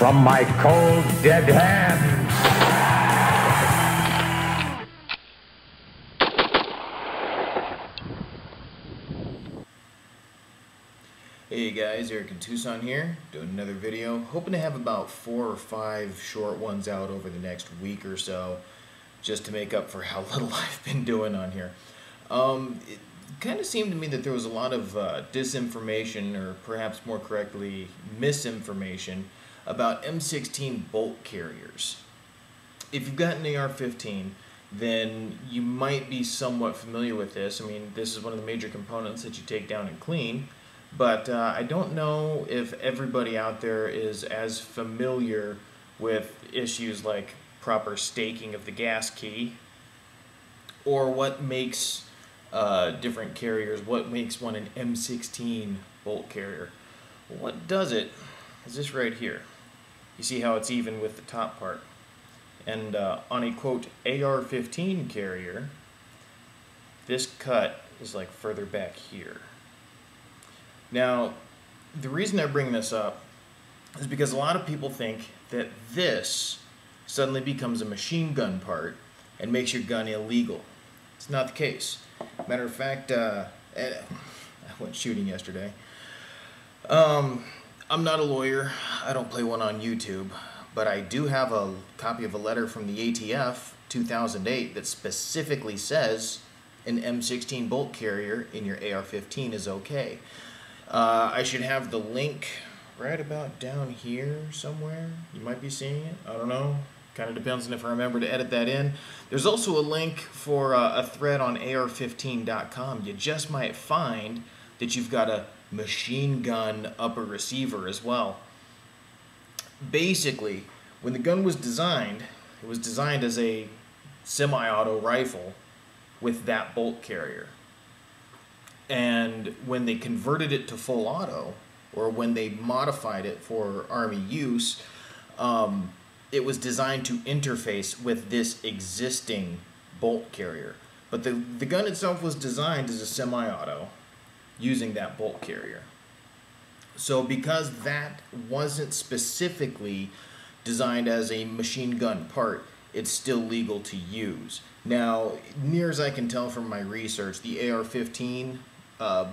from my cold, dead hands. Hey guys, Eric in Tucson here, doing another video. Hoping to have about 4 or 5 short ones out over the next week or so, just to make up for how little I've been doing on here. It kind of seemed to me that there was a lot of disinformation, or perhaps more correctly, misinformation, about M-16 bolt carriers. If you've got an AR-15, then you might be somewhat familiar with this. I mean, this is one of the major components that you take down and clean. But I don't know if everybody out there is as familiar with issues like proper staking of the gas key, or what makes different carriers, what makes one an M16 bolt carrier. What does it is this right here. You see how it's even with the top part. And on a quote AR-15 carrier, this cut is like further back here. Now, the reason I bring this up is because a lot of people think that this suddenly becomes a machine gun part and makes your gun illegal. It's not the case. Matter of fact, I went shooting yesterday. I'm not a lawyer. I don't play one on YouTube, but I do have a copy of a letter from the ATF 2008 that specifically says an M16 bolt carrier in your AR-15 is okay. I should have the link right about down here somewhere. You might be seeing it. I don't know. Kind of depends on if I remember to edit that in. There's also a link for a thread on AR15.com. You just might find that you've got a machine gun upper receiver as well. Basically, when the gun was designed, it was designed as a semi-auto rifle with that bolt carrier. And when they converted it to full auto, or when they modified it for Army use, it was designed to interface with this existing bolt carrier. But the gun itself was designed as a semi-auto using that bolt carrier. So because that wasn't specifically designed as a machine gun part, it's still legal to use. Now, near as I can tell from my research, the AR-15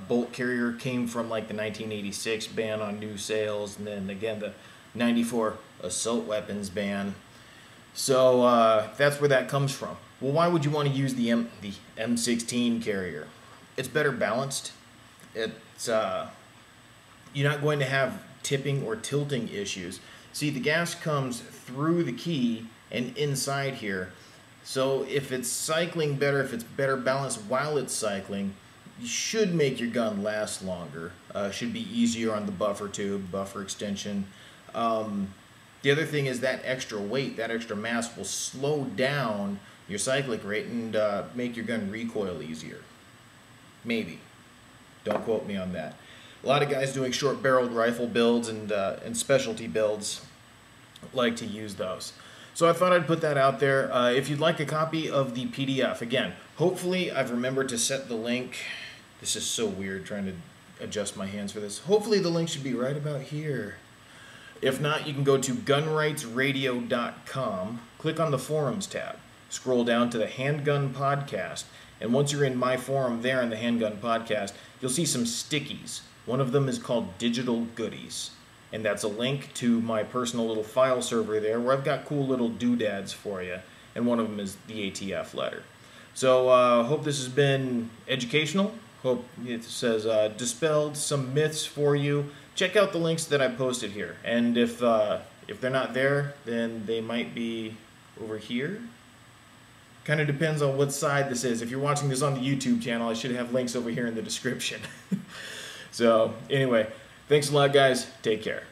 bolt carrier came from like the 1986 ban on new sales, and then again the 94 assault weapons ban. So that's where that comes from. Well, why would you want to use the M16 carrier? It's better balanced. It's you're not going to have tipping or tilting issues. See, the gas comes through the key and inside here. So if it's cycling better, if it's better balanced while it's cycling, you should make your gun last longer. Should be easier on the buffer tube, buffer extension. The other thing is that extra weight, that extra mass will slow down your cyclic rate and make your gun recoil easier. Maybe. Don't quote me on that. A lot of guys doing short-barreled rifle builds and specialty builds like to use those. So I thought I'd put that out there. If you'd like a copy of the PDF, again, hopefully I've remembered to set the link. This is so weird trying to adjust my hands for this. Hopefully the link should be right about here. If not, you can go to gunrightsradio.com, click on the forums tab, scroll down to the Handgun Podcast, and once you're in my forum there in the Handgun Podcast, you'll see some stickies. One of them is called Digital Goodies, and that's a link to my personal little file server there where I've got cool little doodads for you, and one of them is the ATF letter. So hope this has been educational. Hope it says dispelled some myths for you. Check out the links that I posted here, and if they're not there, then they might be over here. Kind of depends on what side this is. If you're watching this on the YouTube channel, I should have links over here in the description. So anyway, thanks a lot, guys. Take care.